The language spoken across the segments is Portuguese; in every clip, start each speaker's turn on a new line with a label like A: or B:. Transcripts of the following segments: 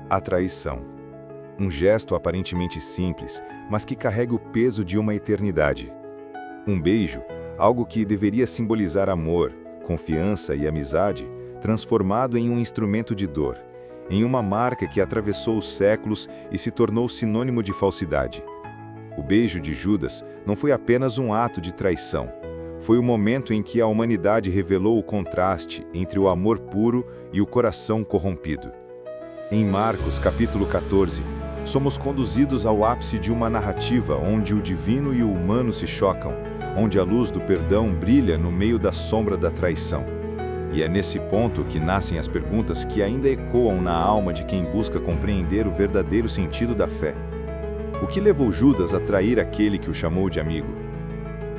A: A traição. Um gesto aparentemente simples, mas que carrega o peso de uma eternidade. Um beijo, algo que deveria simbolizar amor, confiança e amizade, transformado em um instrumento de dor, em uma marca que atravessou os séculos e se tornou sinônimo de falsidade. O beijo de Judas não foi apenas um ato de traição. Foi o momento em que a humanidade revelou o contraste entre o amor puro e o coração corrompido. Em Marcos, capítulo 14, somos conduzidos ao ápice de uma narrativa onde o divino e o humano se chocam, onde a luz do perdão brilha no meio da sombra da traição. E é nesse ponto que nascem as perguntas que ainda ecoam na alma de quem busca compreender o verdadeiro sentido da fé. O que levou Judas a trair aquele que o chamou de amigo?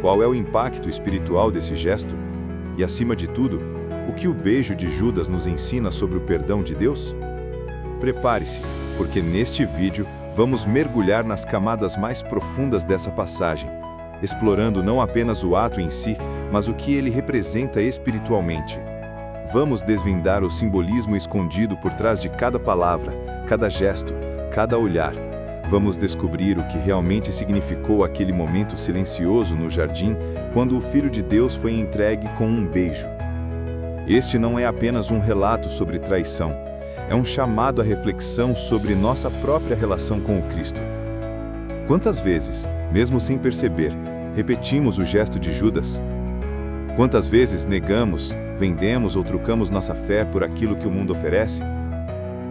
A: Qual é o impacto espiritual desse gesto? E, acima de tudo, o que o beijo de Judas nos ensina sobre o perdão de Deus? Prepare-se, porque neste vídeo vamos mergulhar nas camadas mais profundas dessa passagem, explorando não apenas o ato em si, mas o que ele representa espiritualmente. Vamos desvendar o simbolismo escondido por trás de cada palavra, cada gesto, cada olhar. Vamos descobrir o que realmente significou aquele momento silencioso no jardim, quando o Filho de Deus foi entregue com um beijo. Este não é apenas um relato sobre traição, é um chamado à reflexão sobre nossa própria relação com o Cristo. Quantas vezes, mesmo sem perceber, repetimos o gesto de Judas? Quantas vezes negamos, vendemos ou trocamos nossa fé por aquilo que o mundo oferece?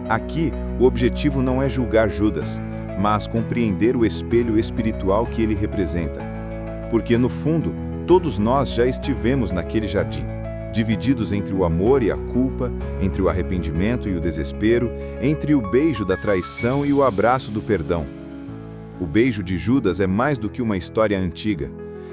A: Aqui, o objetivo não é julgar Judas, mas compreender o espelho espiritual que ele representa. Porque, no fundo, todos nós já estivemos naquele jardim, divididos entre o amor e a culpa, entre o arrependimento e o desespero, entre o beijo da traição e o abraço do perdão. O beijo de Judas é mais do que uma história antiga.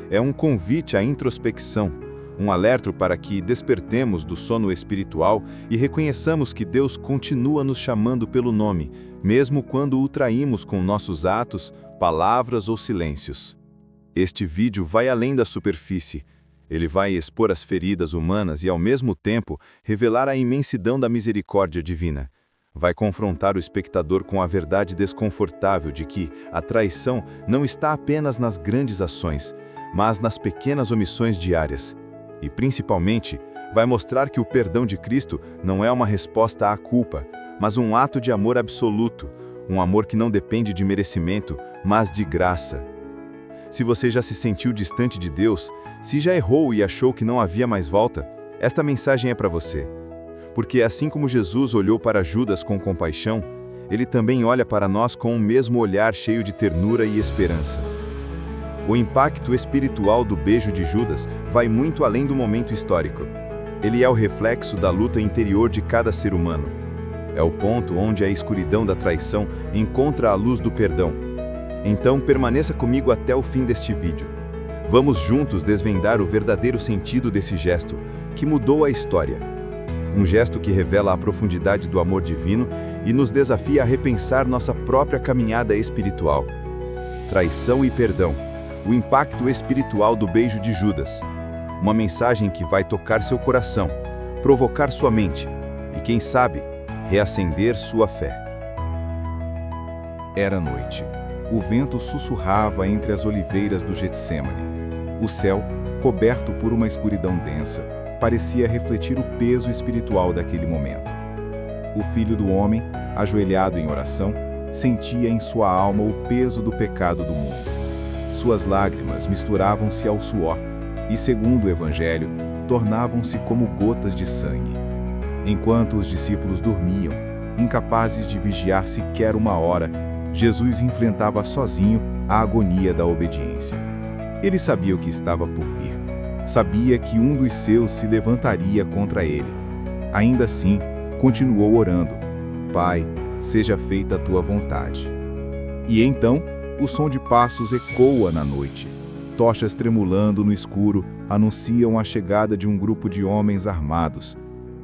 A: É um convite à introspecção, um alerta para que despertemos do sono espiritual e reconheçamos que Deus continua nos chamando pelo nome, mesmo quando o traímos com nossos atos, palavras ou silêncios. Este vídeo vai além da superfície. Ele vai expor as feridas humanas e, ao mesmo tempo, revelar a imensidão da misericórdia divina. Vai confrontar o espectador com a verdade desconfortável de que a traição não está apenas nas grandes ações, mas nas pequenas omissões diárias. E, principalmente, vai mostrar que o perdão de Cristo não é uma resposta à culpa, mas um ato de amor absoluto, um amor que não depende de merecimento, mas de graça. Se você já se sentiu distante de Deus, se já errou e achou que não havia mais volta, esta mensagem é para você. Porque assim como Jesus olhou para Judas com compaixão, ele também olha para nós com o mesmo olhar cheio de ternura e esperança. O impacto espiritual do beijo de Judas vai muito além do momento histórico. Ele é o reflexo da luta interior de cada ser humano. É o ponto onde a escuridão da traição encontra a luz do perdão. Então permaneça comigo até o fim deste vídeo. Vamos juntos desvendar o verdadeiro sentido desse gesto, que mudou a história. Um gesto que revela a profundidade do amor divino e nos desafia a repensar nossa própria caminhada espiritual. Traição e perdão. O impacto espiritual do beijo de Judas. Uma mensagem que vai tocar seu coração, provocar sua mente e, quem sabe, reacender sua fé.
B: Era noite. O vento sussurrava entre as oliveiras do Getsêmani. O céu, coberto por uma escuridão densa, parecia refletir o peso espiritual daquele momento. O Filho do Homem, ajoelhado em oração, sentia em sua alma o peso do pecado do mundo. Suas lágrimas misturavam-se ao suor e, segundo o Evangelho, tornavam-se como gotas de sangue. Enquanto os discípulos dormiam, incapazes de vigiar sequer uma hora, Jesus enfrentava sozinho a agonia da obediência. Ele sabia o que estava por vir. Sabia que um dos seus se levantaria contra ele. Ainda assim, continuou orando: Pai, seja feita a tua vontade. E então, o som de passos ecoa na noite. Tochas tremulando no escuro anunciam a chegada de um grupo de homens armados.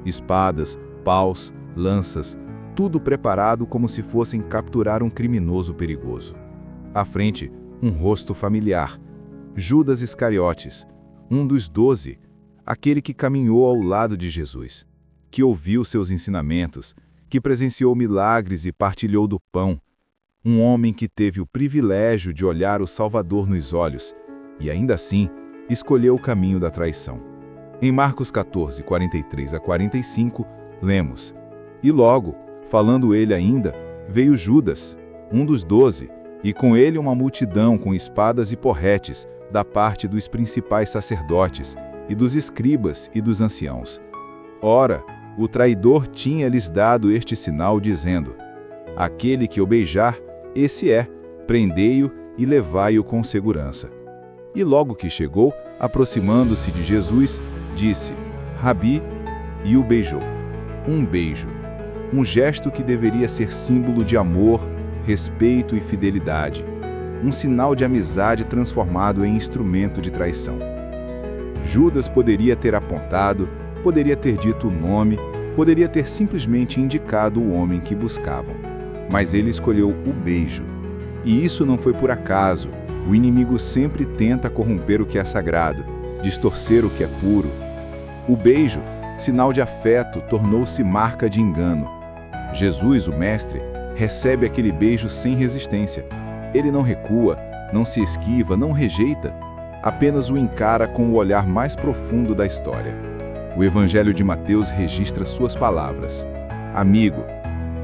B: Espadas, paus, lanças, tudo preparado como se fossem capturar um criminoso perigoso. À frente, um rosto familiar. Judas Iscariotes, um dos 12, aquele que caminhou ao lado de Jesus, que ouviu seus ensinamentos, que presenciou milagres e partilhou do pão, um homem que teve o privilégio de olhar o Salvador nos olhos e, ainda assim, escolheu o caminho da traição. Em Marcos 14, 43 a 45, lemos: E logo, falando ele ainda, veio Judas, um dos 12, e com ele uma multidão com espadas e porretes, da parte dos principais sacerdotes, e dos escribas e dos anciãos. Ora, o traidor tinha-lhes dado este sinal, dizendo: Aquele que o beijar, esse é, prendei-o e levai-o com segurança. E logo que chegou, aproximando-se de Jesus, disse: Rabi, e o beijou. Um beijo, um gesto que deveria ser símbolo de amor, respeito e fidelidade, um sinal de amizade transformado em instrumento de traição. Judas poderia ter apontado, poderia ter dito o nome, poderia ter simplesmente indicado o homem que buscavam. Mas ele escolheu o beijo. E isso não foi por acaso. O inimigo sempre tenta corromper o que é sagrado, distorcer o que é puro. O beijo, sinal de afeto, tornou-se marca de engano. Jesus, o Mestre, recebe aquele beijo sem resistência. Ele não recua, não se esquiva, não rejeita, apenas o encara com o olhar mais profundo da história. O Evangelho de Mateus registra suas palavras: Amigo,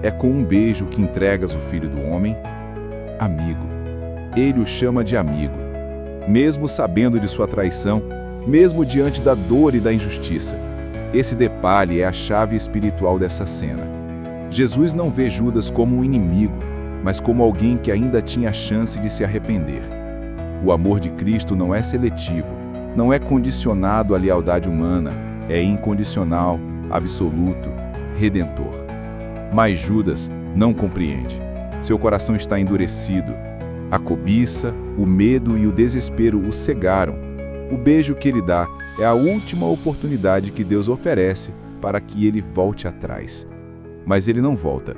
B: é com um beijo que entregas o Filho do Homem? Amigo. Ele o chama de amigo. Mesmo sabendo de sua traição, mesmo diante da dor e da injustiça. Esse detalhe é a chave espiritual dessa cena. Jesus não vê Judas como um inimigo, mas como alguém que ainda tinha a chance de se arrepender. O amor de Cristo não é seletivo, não é condicionado à lealdade humana, é incondicional, absoluto, redentor. Mas Judas não compreende. Seu coração está endurecido. A cobiça, o medo e o desespero o cegaram. O beijo que ele dá é a última oportunidade que Deus oferece para que ele volte atrás. Mas ele não volta.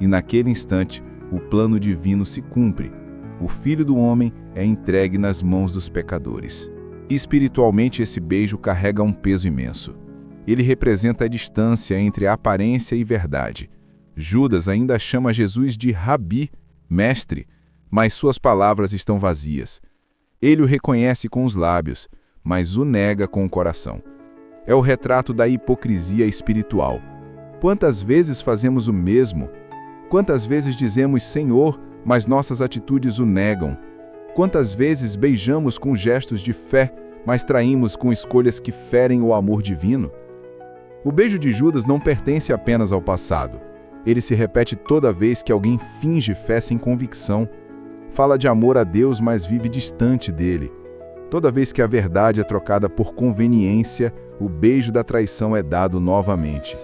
B: E naquele instante, o plano divino se cumpre. O Filho do Homem é entregue nas mãos dos pecadores. Espiritualmente, esse beijo carrega um peso imenso. Ele representa a distância entre a aparência e verdade. Judas ainda chama Jesus de Rabi, mestre, mas suas palavras estão vazias. Ele o reconhece com os lábios, mas o nega com o coração. É o retrato da hipocrisia espiritual. Quantas vezes fazemos o mesmo? Quantas vezes dizemos Senhor, mas nossas atitudes o negam? Quantas vezes beijamos com gestos de fé, mas traímos com escolhas que ferem o amor divino? O beijo de Judas não pertence apenas ao passado. Ele se repete toda vez que alguém finge fé sem convicção. Fala de amor a Deus, mas vive distante dele. Toda vez que a verdade é trocada por conveniência, o beijo da traição é dado novamente.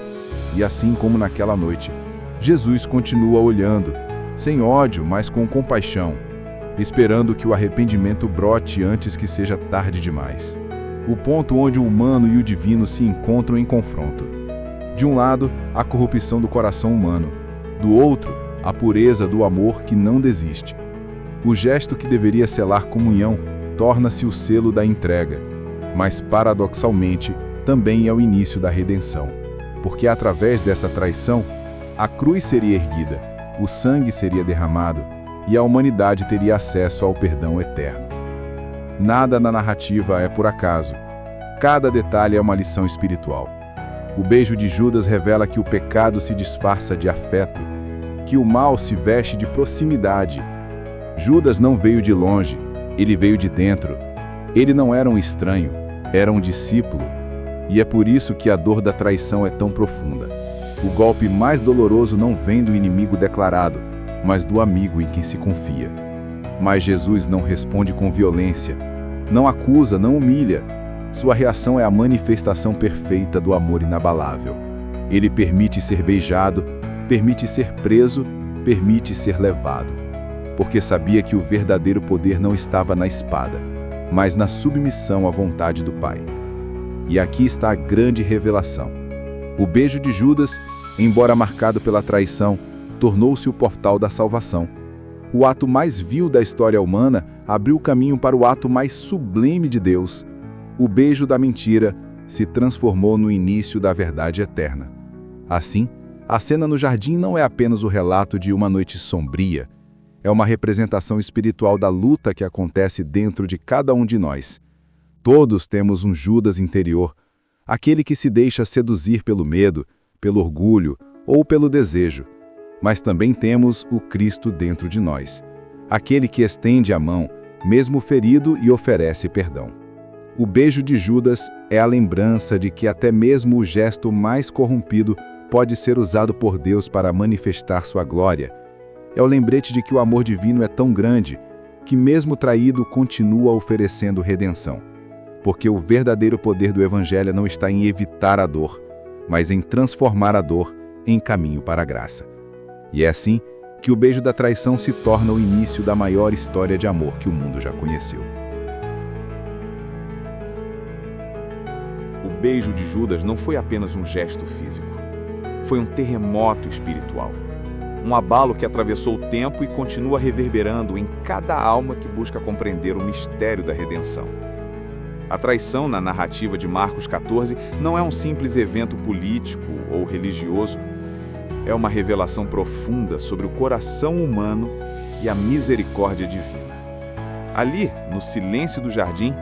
B: E assim como naquela noite, Jesus continua olhando, sem ódio, mas com compaixão, esperando que o arrependimento brote antes que seja tarde demais. O ponto onde o humano e o divino se encontram em confronto. De um lado, a corrupção do coração humano. Do outro, a pureza do amor que não desiste. O gesto que deveria selar comunhão torna-se o selo da entrega, mas paradoxalmente também é o início da redenção, porque através dessa traição, a cruz seria erguida, o sangue seria derramado e a humanidade teria acesso ao perdão eterno. Nada na narrativa é por acaso. Cada detalhe é uma lição espiritual. O beijo de Judas revela que o pecado se disfarça de afeto, que o mal se veste de proximidade. Judas não veio de longe, ele veio de dentro. Ele não era um estranho, era um discípulo. E é por isso que a dor da traição é tão profunda. O golpe mais doloroso não vem do inimigo declarado, mas do amigo em quem se confia. Mas Jesus não responde com violência, não acusa, não humilha. Sua reação é a manifestação perfeita do amor inabalável. Ele permite ser beijado, permite ser preso, permite ser levado. Porque sabia que o verdadeiro poder não estava na espada, mas na submissão à vontade do Pai. E aqui está a grande revelação. O beijo de Judas, embora marcado pela traição, tornou-se o portal da salvação. O ato mais vil da história humana abriu o caminho para o ato mais sublime de Deus. O beijo da mentira se transformou no início da verdade eterna. Assim, A cena no jardim não é apenas o relato de uma noite sombria, é uma representação espiritual da luta que acontece dentro de cada um de nós. Todos temos um Judas interior, aquele que se deixa seduzir pelo medo, pelo orgulho ou pelo desejo. Mas também temos o Cristo dentro de nós, aquele que estende a mão, mesmo ferido, e oferece perdão. O beijo de Judas é a lembrança de que até mesmo o gesto mais corrompido pode ser usado por Deus para manifestar sua glória. É o lembrete de que o amor divino é tão grande que, mesmo traído, continua oferecendo redenção. Porque o verdadeiro poder do Evangelho não está em evitar a dor, mas em transformar a dor em caminho para a graça. E é assim que o beijo da traição se torna o início da maior história de amor que o mundo já conheceu.
C: O beijo de Judas não foi apenas um gesto físico. Foi um terremoto espiritual. Um abalo que atravessou o tempo e continua reverberando em cada alma que busca compreender o mistério da redenção. A traição na narrativa de Marcos 14 não é um simples evento político ou religioso. É uma revelação profunda sobre o coração humano e a misericórdia divina. Ali, no silêncio do jardim,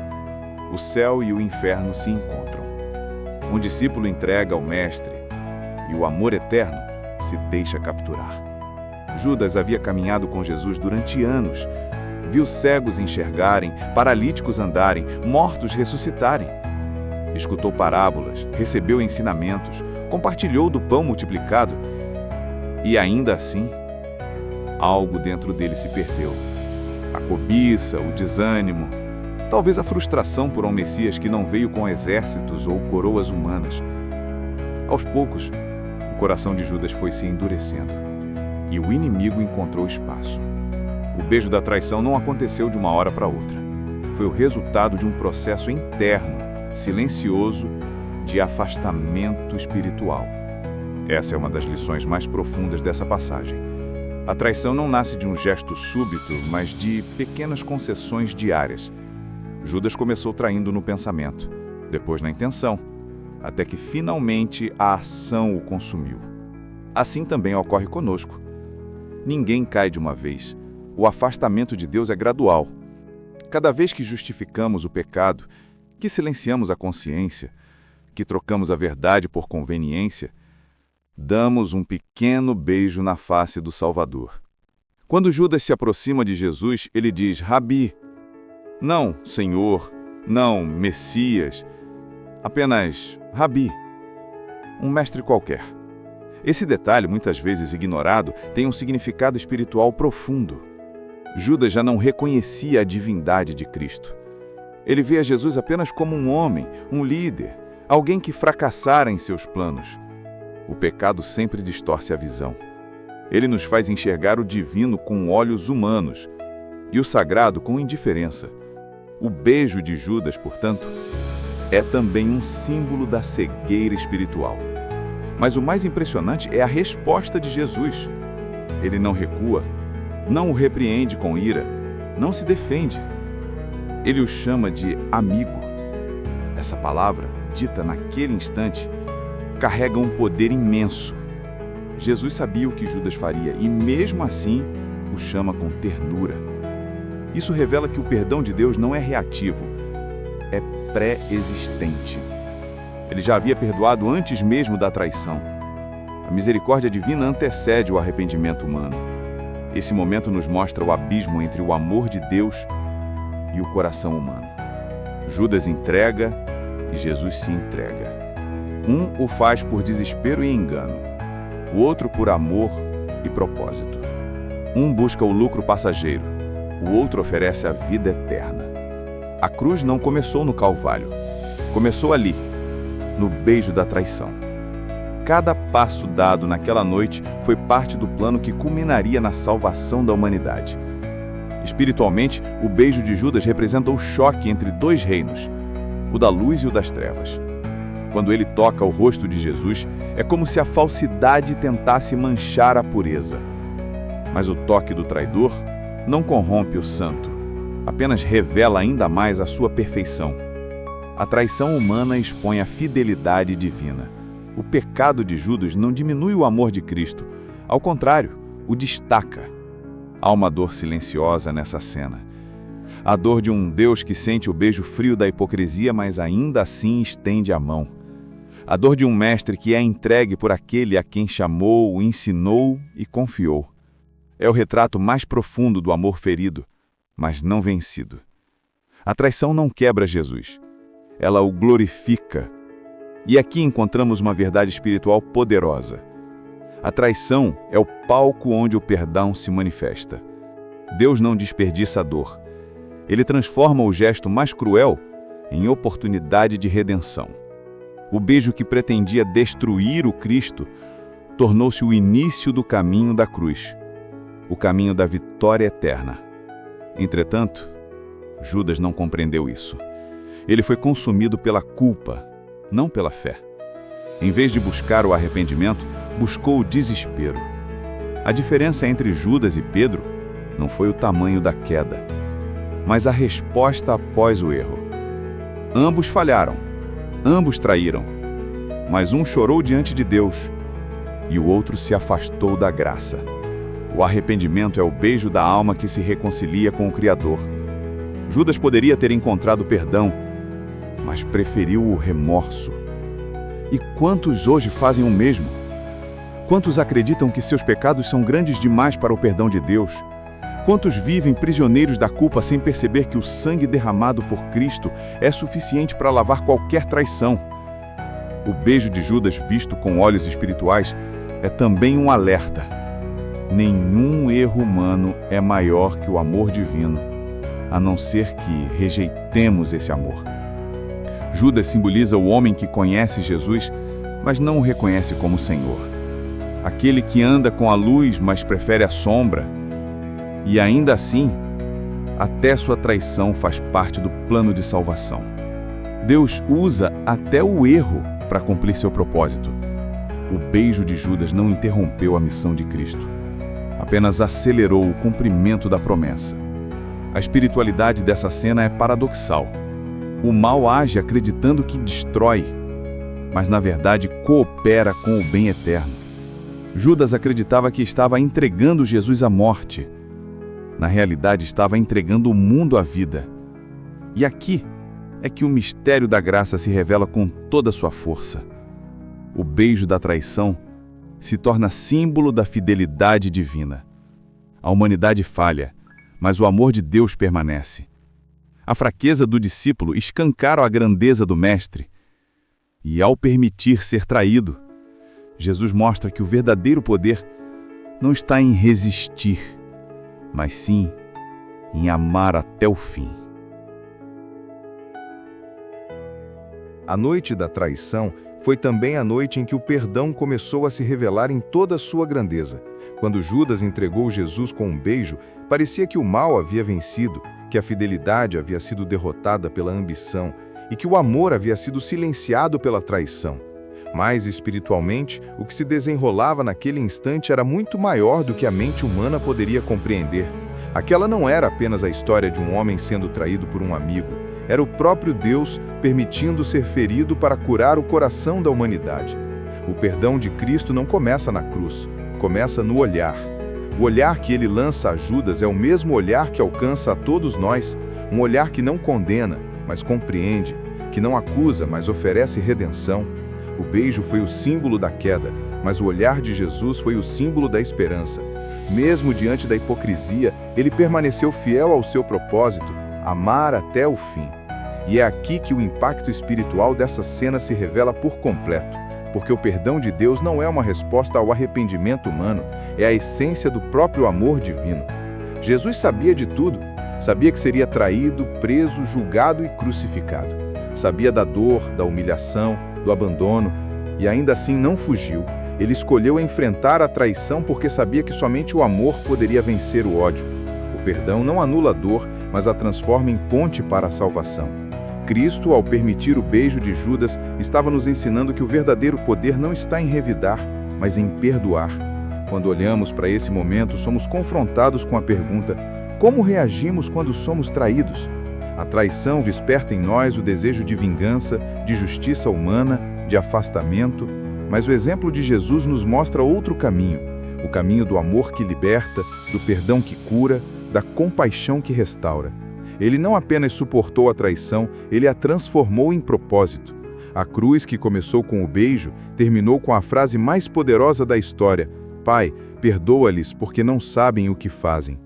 C: o céu e o inferno se encontram. Um discípulo entrega ao Mestre e o amor eterno se deixa capturar. Judas havia caminhado com Jesus durante anos. Viu cegos enxergarem, paralíticos andarem, mortos ressuscitarem. Escutou parábolas, recebeu ensinamentos, compartilhou do pão multiplicado. E ainda assim, algo dentro dele se perdeu. A cobiça, o desânimo, talvez a frustração por um Messias que não veio com exércitos ou coroas humanas. Aos poucos, o coração de Judas foi se endurecendo e o inimigo encontrou espaço. O beijo da traição não aconteceu de uma hora para outra. Foi o resultado de um processo interno, silencioso, de afastamento espiritual. Essa é uma das lições mais profundas dessa passagem. A traição não nasce de um gesto súbito, mas de pequenas concessões diárias. Judas começou traindo no pensamento, depois na intenção, até que finalmente a ação o consumiu. Assim também ocorre conosco. Ninguém cai de uma vez. O afastamento de Deus é gradual. Cada vez que justificamos o pecado, que silenciamos a consciência, que trocamos a verdade por conveniência, damos um pequeno beijo na face do Salvador. Quando Judas se aproxima de Jesus, ele diz: Rabi. Não Senhor, não Messias, apenas Rabi, um mestre qualquer. Esse detalhe, muitas vezes ignorado, tem um significado espiritual profundo. Judas já não reconhecia a divindade de Cristo. Ele vê a Jesus apenas como um homem, um líder, alguém que fracassara em seus planos. O pecado sempre distorce a visão. Ele nos faz enxergar o divino com olhos humanos e o sagrado com indiferença. O beijo de Judas, portanto, é também um símbolo da cegueira espiritual. Mas o mais impressionante é a resposta de Jesus. Ele não recua, não o repreende com ira, não se defende. Ele o chama de amigo. Essa palavra, dita naquele instante, carrega um poder imenso. Jesus sabia o que Judas faria e, mesmo assim, o chama com ternura. Isso revela que o perdão de Deus não é reativo, é pré-existente. Ele já havia perdoado antes mesmo da traição. A misericórdia divina antecede o arrependimento humano. Esse momento nos mostra o abismo entre o amor de Deus e o coração humano. Judas entrega e Jesus se entrega. Um o faz por desespero e engano, o outro por amor e propósito. Um busca o lucro passageiro, o outro oferece a vida eterna. A cruz não começou no Calvário, começou ali, no beijo da traição. Cada passo dado naquela noite foi parte do plano que culminaria na salvação da humanidade. Espiritualmente, o beijo de Judas representa o choque entre dois reinos, o da luz e o das trevas. Quando ele toca o rosto de Jesus, é como se a falsidade tentasse manchar a pureza. Mas o toque do traidor não corrompe o santo, apenas revela ainda mais a sua perfeição. A traição humana expõe a fidelidade divina. O pecado de Judas não diminui o amor de Cristo, ao contrário, o destaca. Há uma dor silenciosa nessa cena. A dor de um Deus que sente o beijo frio da hipocrisia, mas ainda assim estende a mão. A dor de um mestre que é entregue por aquele a quem chamou, ensinou e confiou. É o retrato mais profundo do amor ferido, mas não vencido. A traição não quebra Jesus. Ela o glorifica. E aqui encontramos uma verdade espiritual poderosa. A traição é o palco onde o perdão se manifesta. Deus não desperdiça a dor. Ele transforma o gesto mais cruel em oportunidade de redenção. O beijo que pretendia destruir o Cristo tornou-se o início do caminho da cruz, o caminho da vitória eterna. Entretanto, Judas não compreendeu isso. Ele foi consumido pela culpa, não pela fé. Em vez de buscar o arrependimento, buscou o desespero. A diferença entre Judas e Pedro não foi o tamanho da queda, mas a resposta após o erro. Ambos falharam, ambos traíram, mas um chorou diante de Deus e o outro se afastou da graça. O arrependimento é o beijo da alma que se reconcilia com o Criador. Judas poderia ter encontrado perdão, mas preferiu o remorso. E quantos hoje fazem o mesmo? Quantos acreditam que seus pecados são grandes demais para o perdão de Deus? Quantos vivem prisioneiros da culpa sem perceber que o sangue derramado por Cristo é suficiente para lavar qualquer traição? O beijo de Judas, visto com olhos espirituais, é também um alerta. Nenhum erro humano é maior que o amor divino, a não ser que rejeitemos esse amor. Judas simboliza o homem que conhece Jesus, mas não o reconhece como Senhor. Aquele que anda com a luz, mas prefere a sombra. E ainda assim, até sua traição faz parte do plano de salvação. Deus usa até o erro para cumprir seu propósito. O beijo de Judas não interrompeu a missão de Cristo, apenas acelerou o cumprimento da promessa. A espiritualidade dessa cena é paradoxal. O mal age acreditando que destrói, mas na verdade coopera com o bem eterno. Judas acreditava que estava entregando Jesus à morte. Na realidade, estava entregando o mundo à vida. E aqui é que o mistério da graça se revela com toda a sua força. O beijo da traição se torna símbolo da fidelidade divina. A humanidade falha, mas o amor de Deus permanece. A fraqueza do discípulo escancara a grandeza do mestre. E ao permitir ser traído, Jesus mostra que o verdadeiro poder não está em resistir, mas sim em amar até o fim.
A: A noite da traição foi também a noite em que o perdão começou a se revelar em toda a sua grandeza. Quando Judas entregou Jesus com um beijo, parecia que o mal havia vencido, que a fidelidade havia sido derrotada pela ambição e que o amor havia sido silenciado pela traição. Mas, espiritualmente, o que se desenrolava naquele instante era muito maior do que a mente humana poderia compreender. Aquela não era apenas a história de um homem sendo traído por um amigo. Era o próprio Deus permitindo ser ferido para curar o coração da humanidade. O perdão de Cristo não começa na cruz, começa no olhar. O olhar que ele lança a Judas é o mesmo olhar que alcança a todos nós, um olhar que não condena, mas compreende, que não acusa, mas oferece redenção. O beijo foi o símbolo da queda, mas o olhar de Jesus foi o símbolo da esperança. Mesmo diante da hipocrisia, ele permaneceu fiel ao seu propósito, amar até o fim. E é aqui que o impacto espiritual dessa cena se revela por completo, porque o perdão de Deus não é uma resposta ao arrependimento humano, é a essência do próprio amor divino. Jesus sabia de tudo, sabia que seria traído, preso, julgado e crucificado. Sabia da dor, da humilhação, do abandono, e ainda assim não fugiu. Ele escolheu enfrentar a traição porque sabia que somente o amor poderia vencer o ódio. O perdão não anula a dor, mas a transforma em ponte para a salvação. Cristo, ao permitir o beijo de Judas, estava nos ensinando que o verdadeiro poder não está em revidar, mas em perdoar. Quando olhamos para esse momento, somos confrontados com a pergunta: como reagimos quando somos traídos? A traição desperta em nós o desejo de vingança, de justiça humana, de afastamento,
B: Mas o exemplo de Jesus nos mostra outro caminho, o caminho do amor que liberta, do perdão que cura, da compaixão que restaura. Ele não apenas suportou a traição, ele a transformou em propósito. A cruz, que começou com o beijo, terminou com a frase mais poderosa da história: Pai, perdoa-lhes porque não sabem o que fazem.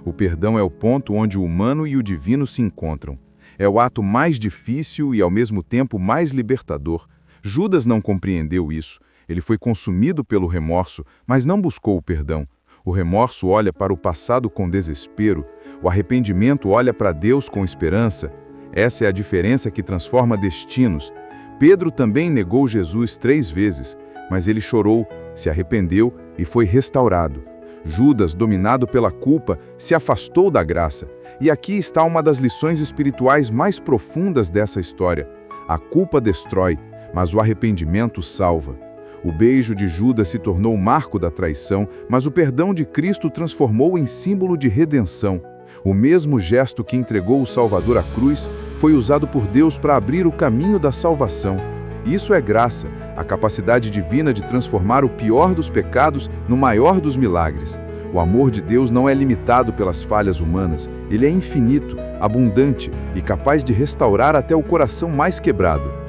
B: O perdão é o ponto onde o humano e o divino se encontram. É o ato mais difícil e, ao mesmo tempo, mais libertador. Judas não compreendeu isso. Ele foi consumido pelo remorso, mas não buscou o perdão. O remorso olha para o passado com desespero. O arrependimento olha para Deus com esperança. Essa é a diferença que transforma destinos. Pedro também negou Jesus 3 vezes, mas ele chorou, se arrependeu e foi restaurado. Judas, dominado pela culpa, se afastou da graça. E aqui está uma das lições espirituais mais profundas dessa história. A culpa destrói, mas o arrependimento salva. O beijo de Judas se tornou o marco da traição, mas o perdão de Cristo transformou em símbolo de redenção. O mesmo gesto que entregou o Salvador à cruz foi usado por Deus para abrir o caminho da salvação. Isso é graça, a capacidade divina de transformar o pior dos pecados no maior dos milagres. O amor de Deus não é limitado pelas falhas humanas, ele é infinito, abundante e capaz de restaurar até o coração mais quebrado.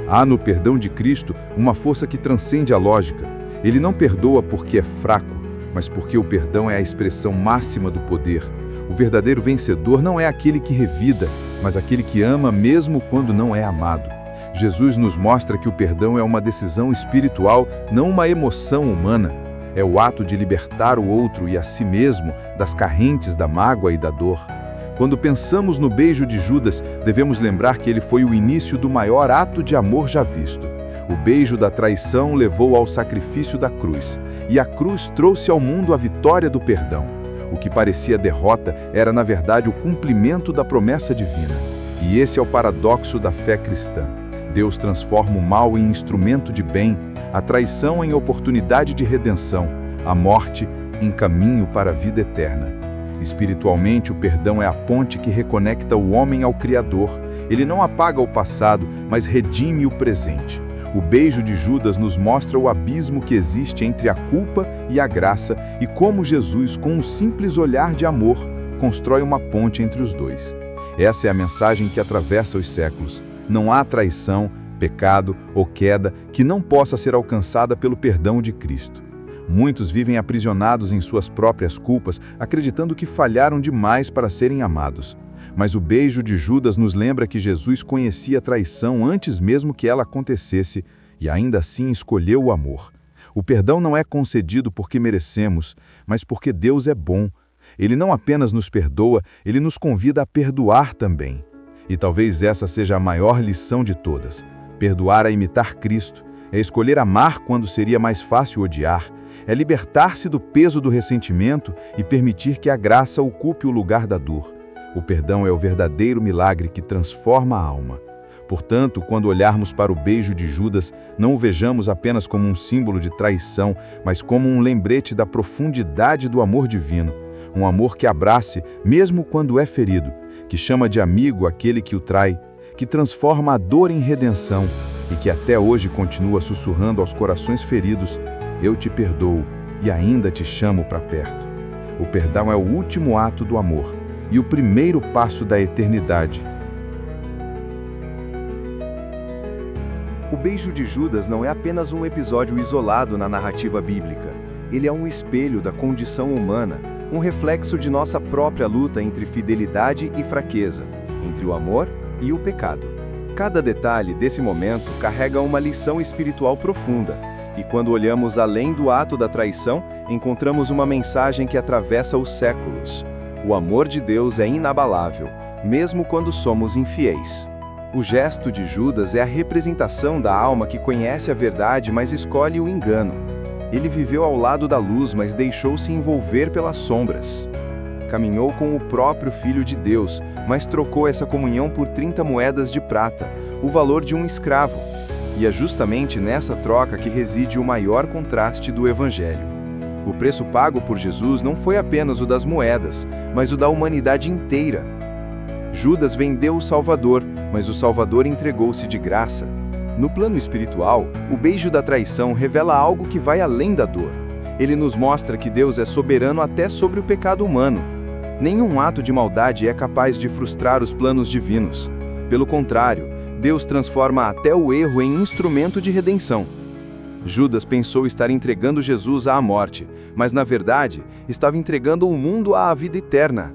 B: Há no perdão de Cristo uma força que transcende a lógica. Ele não perdoa porque é fraco, mas porque o perdão é a expressão máxima do poder. O verdadeiro vencedor não é aquele que revida, mas aquele que ama mesmo quando não é amado. Jesus nos mostra que o perdão é uma decisão espiritual, não uma emoção humana. É o ato de libertar o outro e a si mesmo das correntes da mágoa e da dor. Quando pensamos no beijo de Judas, devemos lembrar que ele foi o início do maior ato de amor já visto. O beijo da traição levou ao sacrifício da cruz, e a cruz trouxe ao mundo a vitória do perdão. O que parecia derrota era, na verdade, o cumprimento da promessa divina. E esse é o paradoxo da fé cristã. Deus transforma o mal em instrumento de bem, a traição em oportunidade de redenção, a morte em caminho para a vida eterna. Espiritualmente, o perdão é a ponte que reconecta o homem ao Criador. Ele não apaga o passado, mas redime o presente. O beijo de Judas nos mostra o abismo que existe entre a culpa e a graça e como Jesus, com um simples olhar de amor, constrói uma ponte entre os dois. Essa é a mensagem que atravessa os séculos. Não há traição, pecado ou queda que não possa ser alcançada pelo perdão de Cristo. Muitos vivem aprisionados em suas próprias culpas, acreditando que falharam demais para serem amados. Mas o beijo de Judas nos lembra que Jesus conhecia a traição antes mesmo que ela acontecesse e ainda assim escolheu o amor. O perdão não é concedido porque merecemos, mas porque Deus é bom. Ele não apenas nos perdoa, ele nos convida a perdoar também. E talvez essa seja a maior lição de todas. Perdoar é imitar Cristo, é escolher amar quando seria mais fácil odiar, é libertar-se do peso do ressentimento e permitir que a graça ocupe o lugar da dor. O perdão é o verdadeiro milagre que transforma a alma. Portanto, quando olharmos para o beijo de Judas, não o vejamos apenas como um símbolo de traição, mas como um lembrete da profundidade do amor divino. Um amor que abrace, mesmo quando é ferido, que chama de amigo aquele que o trai, que transforma a dor em redenção e que até hoje continua sussurrando aos corações feridos: eu te perdoo e ainda te chamo para perto. O perdão é o último ato do amor e o primeiro passo da eternidade.
D: O beijo de Judas não é apenas um episódio isolado na narrativa bíblica. Ele é um espelho da condição humana, um reflexo de nossa própria luta entre fidelidade e fraqueza, entre o amor e o pecado. Cada detalhe desse momento carrega uma lição espiritual profunda, e quando olhamos além do ato da traição, encontramos uma mensagem que atravessa os séculos. O amor de Deus é inabalável, mesmo quando somos infiéis. O gesto de Judas é a representação da alma que conhece a verdade, mas escolhe o engano. Ele viveu ao lado da luz, mas deixou-se envolver pelas sombras. Caminhou com o próprio Filho de Deus, mas trocou essa comunhão por 30 moedas de prata, o valor de um escravo. E é justamente nessa troca que reside o maior contraste do Evangelho. O preço pago por Jesus não foi apenas o das moedas, mas o da humanidade inteira. Judas vendeu o Salvador, mas o Salvador entregou-se de graça. No plano espiritual, o beijo da traição revela algo que vai além da dor. Ele nos mostra que Deus é soberano até sobre o pecado humano. Nenhum ato de maldade é capaz de frustrar os planos divinos. Pelo contrário, Deus transforma até o erro em instrumento de redenção. Judas pensou estar entregando Jesus à morte, mas na verdade, estava entregando o mundo à vida eterna.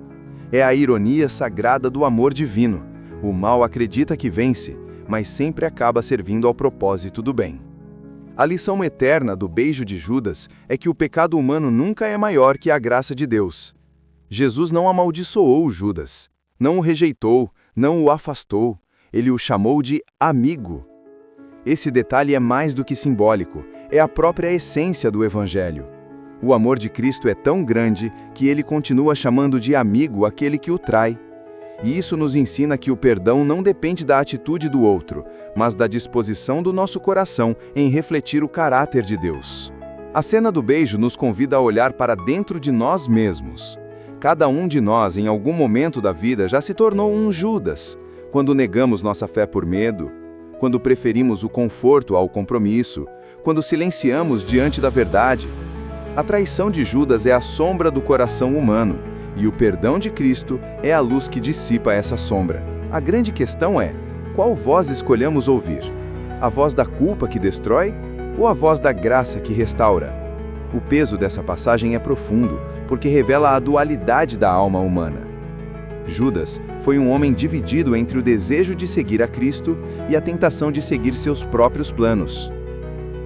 D: É a ironia sagrada do amor divino. O mal acredita que vence, mas sempre acaba servindo ao propósito do bem. A lição eterna do beijo de Judas é que o pecado humano nunca é maior que a graça de Deus. Jesus não amaldiçoou Judas, não o rejeitou, não o afastou, ele o chamou de amigo. Esse detalhe é mais do que simbólico, é a própria essência do Evangelho. O amor de Cristo é tão grande que ele continua chamando de amigo aquele que o trai. E isso nos ensina que o perdão não depende da atitude do outro, mas da disposição do nosso coração em refletir o caráter de Deus. A cena do beijo nos convida a olhar para dentro de nós mesmos. Cada um de nós, em algum momento da vida, já se tornou um Judas, quando negamos nossa fé por medo, quando preferimos o conforto ao compromisso, quando silenciamos diante da verdade. A traição de Judas é a sombra do coração humano, e o perdão de Cristo é a luz que dissipa essa sombra. A grande questão é, qual voz escolhemos ouvir? A voz da culpa que destrói ou a voz da graça que restaura? O peso dessa passagem é profundo, porque revela a dualidade da alma humana. Judas foi um homem dividido entre o desejo de seguir a Cristo e a tentação de seguir seus próprios planos.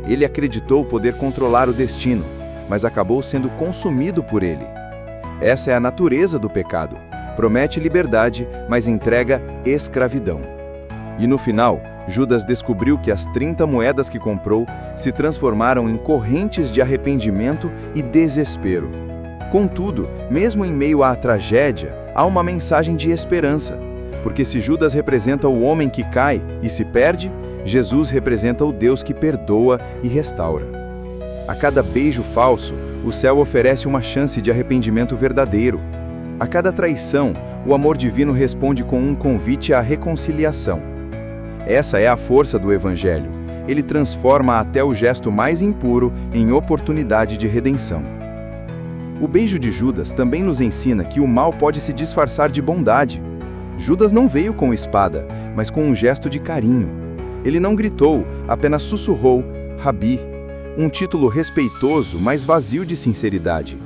D: Ele acreditou poder controlar o destino, mas acabou sendo consumido por ele. Essa é a natureza do pecado. Promete liberdade, mas entrega escravidão. E no final, Judas descobriu que as 30 moedas que comprou se transformaram em correntes de arrependimento e desespero. Contudo, mesmo em meio à tragédia, há uma mensagem de esperança, porque se Judas representa o homem que cai e se perde, Jesus representa o Deus que perdoa e restaura. A cada beijo falso, o céu oferece uma chance de arrependimento verdadeiro. A cada traição, o amor divino responde com um convite à reconciliação. Essa é a força do Evangelho. Ele transforma até o gesto mais impuro em oportunidade de redenção. O beijo de Judas também nos ensina que o mal pode se disfarçar de bondade. Judas não veio com espada, mas com um gesto de carinho. Ele não gritou, apenas sussurrou, Rabi, um título respeitoso, mas vazio de sinceridade.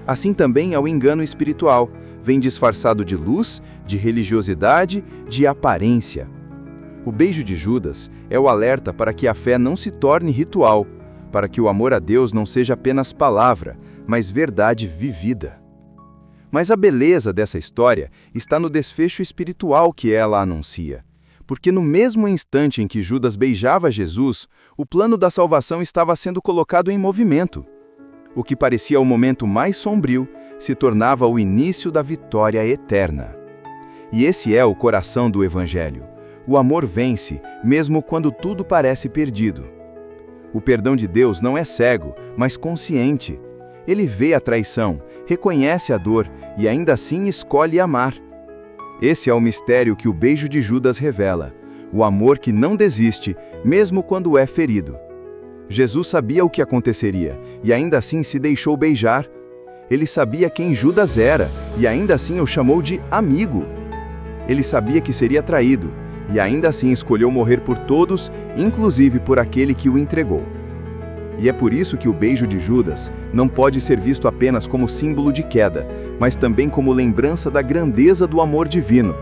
D: Assim também é o engano espiritual, vem disfarçado de luz, de religiosidade, de aparência. O beijo de Judas é o alerta para que a fé não se torne ritual, para que o amor a Deus não seja apenas palavra, mas verdade vivida. Mas a beleza dessa história está no desfecho espiritual que ela anuncia. Porque no mesmo instante em que Judas beijava Jesus, o plano da salvação estava sendo colocado em movimento. O que parecia o momento mais sombrio se tornava o início da vitória eterna. E esse é o coração do Evangelho. O amor vence, mesmo quando tudo parece perdido. O perdão de Deus não é cego, mas consciente. Ele vê a traição, reconhece a dor e ainda assim escolhe amar. Esse é o mistério que o beijo de Judas revela, o amor que não desiste, mesmo quando é ferido. Jesus sabia o que aconteceria, e ainda assim se deixou beijar. Ele sabia quem Judas era, e ainda assim o chamou de amigo. Ele sabia que seria traído, e ainda assim escolheu morrer por todos, inclusive por aquele que o entregou. E é por isso que o beijo de Judas não pode ser visto apenas como símbolo de queda, mas também como lembrança da grandeza do amor divino.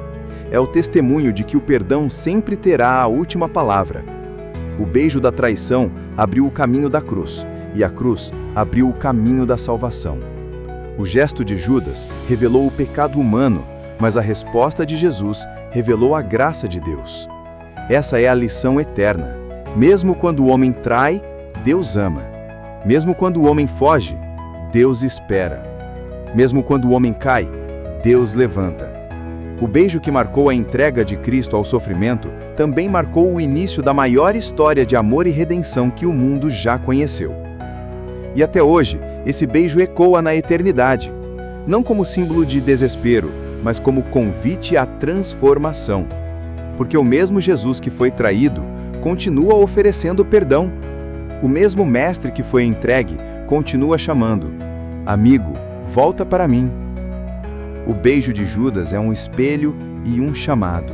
D: É o testemunho de que o perdão sempre terá a última palavra. O beijo da traição abriu o caminho da cruz, e a cruz abriu o caminho da salvação. O gesto de Judas revelou o pecado humano, mas a resposta de Jesus revelou a graça de Deus. Essa é a lição eterna. Mesmo quando o homem trai, Deus ama. Mesmo quando o homem foge, Deus espera. Mesmo quando o homem cai, Deus levanta. O beijo que marcou a entrega de Cristo ao sofrimento também marcou o início da maior história de amor e redenção que o mundo já conheceu. E até hoje, esse beijo ecoa na eternidade, não como símbolo de desespero, mas como convite à transformação. Porque o mesmo Jesus que foi traído, continua oferecendo perdão. O mesmo mestre que foi entregue continua chamando: amigo, volta para mim. O beijo de Judas é um espelho e um chamado.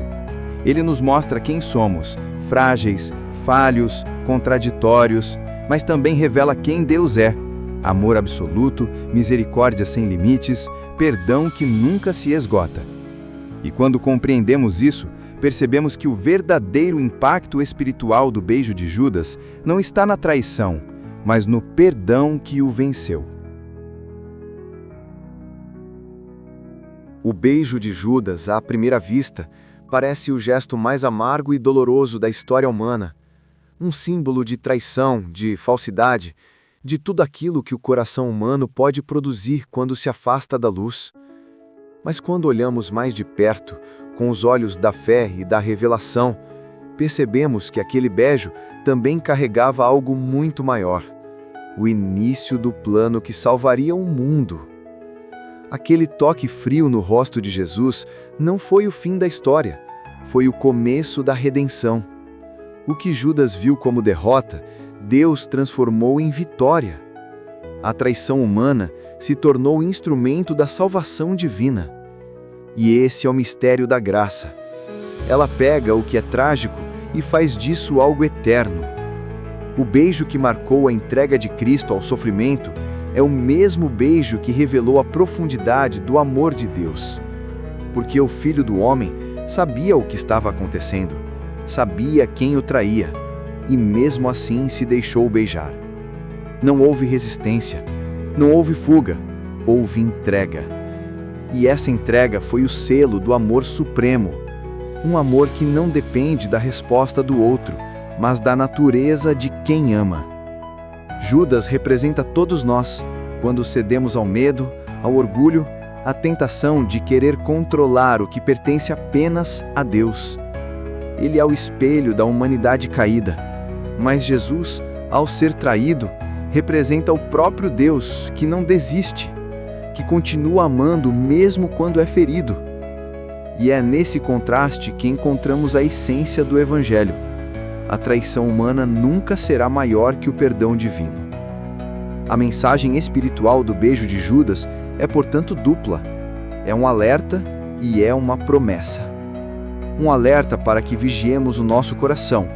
D: Ele nos mostra quem somos, frágeis, falhos, contraditórios, mas também revela quem Deus é: amor absoluto, misericórdia sem limites, perdão que nunca se esgota. E quando compreendemos isso, percebemos que o verdadeiro impacto espiritual do beijo de Judas não está na traição, mas no perdão que o venceu.
E: O beijo de Judas, à primeira vista, parece o gesto mais amargo e doloroso da história humana. Um símbolo de traição, de falsidade, de tudo aquilo que o coração humano pode produzir quando se afasta da luz. Mas quando olhamos mais de perto, com os olhos da fé e da revelação, percebemos que aquele beijo também carregava algo muito maior: o início do plano que salvaria o mundo. Aquele toque frio no rosto de Jesus não foi o fim da história, foi o começo da redenção. O que Judas viu como derrota, Deus transformou em vitória. A traição humana se tornou instrumento da salvação divina. E esse é o mistério da graça. Ela pega o que é trágico e faz disso algo eterno. O beijo que marcou a entrega de Cristo ao sofrimento é o mesmo beijo que revelou a profundidade do amor de Deus. Porque o Filho do Homem sabia o que estava acontecendo, sabia quem o traía, e mesmo assim se deixou beijar. Não houve resistência, não houve fuga, houve entrega. E essa entrega foi o selo do amor supremo, um amor que não depende da resposta do outro, mas da natureza de quem ama. Judas representa todos nós, quando cedemos ao medo, ao orgulho, à tentação de querer controlar o que pertence apenas a Deus. Ele é o espelho da humanidade caída, mas Jesus, ao ser traído, representa o próprio Deus que não desiste, que continua amando mesmo quando é ferido. E é nesse contraste que encontramos a essência do Evangelho. A traição humana nunca será maior que o perdão divino. A mensagem espiritual do beijo de Judas é, portanto, dupla. É um alerta e é uma promessa. Um alerta para que vigiemos o nosso coração,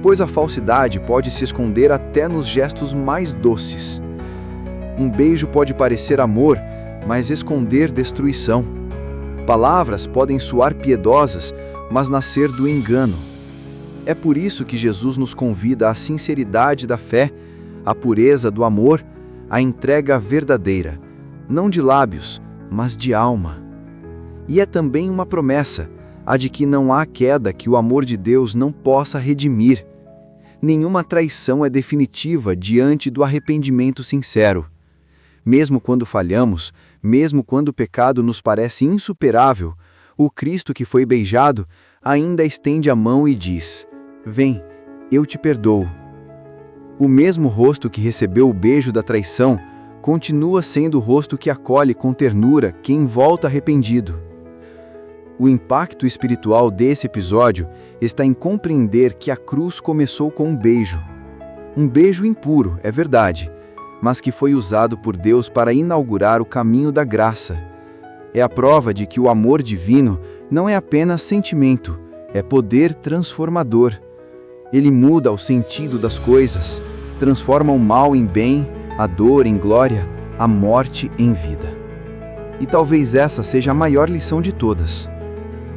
E: pois a falsidade pode se esconder até nos gestos mais doces. Um beijo pode parecer amor, mas esconder destruição. Palavras podem soar piedosas, mas nascer do engano. É por isso que Jesus nos convida à sinceridade da fé, à pureza do amor, à entrega verdadeira, não de lábios, mas de alma. E é também uma promessa, a de que não há queda que o amor de Deus não possa redimir. Nenhuma traição é definitiva diante do arrependimento sincero. Mesmo quando falhamos, mesmo quando o pecado nos parece insuperável, o Cristo que foi beijado ainda estende a mão e diz: vem, eu te perdoo. O mesmo rosto que recebeu o beijo da traição continua sendo o rosto que acolhe com ternura quem volta arrependido. O impacto espiritual desse episódio está em compreender que a cruz começou com um beijo. Um beijo impuro, é verdade, mas que foi usado por Deus para inaugurar o caminho da graça. É a prova de que o amor divino não é apenas sentimento, é poder transformador. Ele muda o sentido das coisas, transforma o mal em bem, a dor em glória, a morte em vida. E talvez essa seja a maior lição de todas.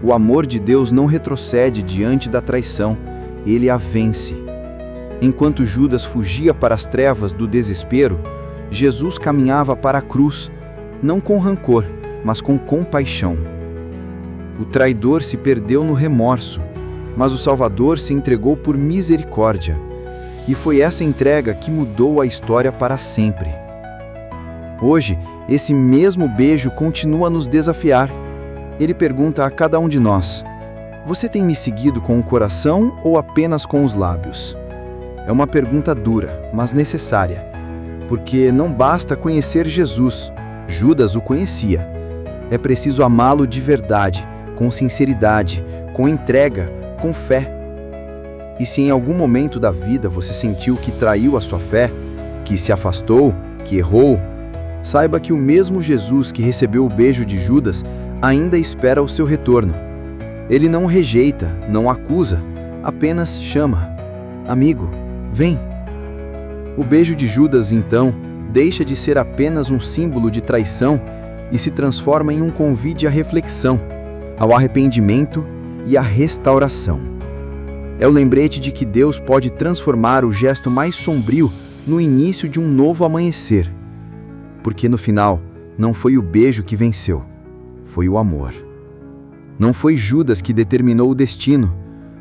E: O amor de Deus não retrocede diante da traição, ele a vence. Enquanto Judas fugia para as trevas do desespero, Jesus caminhava para a cruz, não com rancor, mas com compaixão. O traidor se perdeu no remorso, mas o Salvador se entregou por misericórdia. E foi essa entrega que mudou a história para sempre. Hoje, esse mesmo beijo continua a nos desafiar. Ele pergunta a cada um de nós: você tem me seguido com o coração ou apenas com os lábios? É uma pergunta dura, mas necessária, porque não basta conhecer Jesus, Judas o conhecia. É preciso amá-lo de verdade, com sinceridade, com entrega, com fé. E se em algum momento da vida você sentiu que traiu a sua fé, que se afastou, que errou, saiba que o mesmo Jesus que recebeu o beijo de Judas ainda espera o seu retorno. Ele não rejeita, não acusa, apenas chama. Amigo, vem. O beijo de Judas, então, deixa de ser apenas um símbolo de traição e se transforma em um convite à reflexão, ao arrependimento e à restauração. É o lembrete de que Deus pode transformar o gesto mais sombrio no início de um novo amanhecer. Porque no final, não foi o beijo que venceu, foi o amor. Não foi Judas que determinou o destino,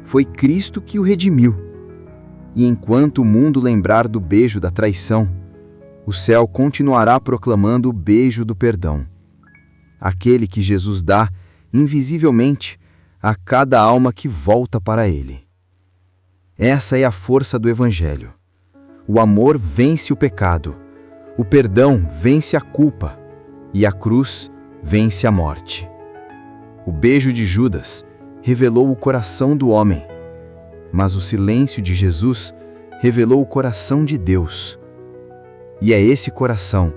E: foi Cristo que o redimiu. E enquanto o mundo lembrar do beijo da traição, o céu continuará proclamando o beijo do perdão. Aquele que Jesus dá, invisivelmente, a cada alma que volta para Ele. Essa é a força do Evangelho. O amor vence o pecado, o perdão vence a culpa e a cruz vence a morte. O beijo de Judas revelou o coração do homem, mas o silêncio de Jesus revelou o coração de Deus. E é esse coração,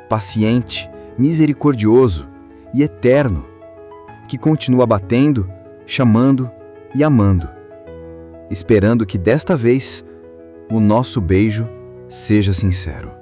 E: paciente, misericordioso e eterno, que continua batendo, chamando e amando, esperando que desta vez o nosso beijo seja sincero.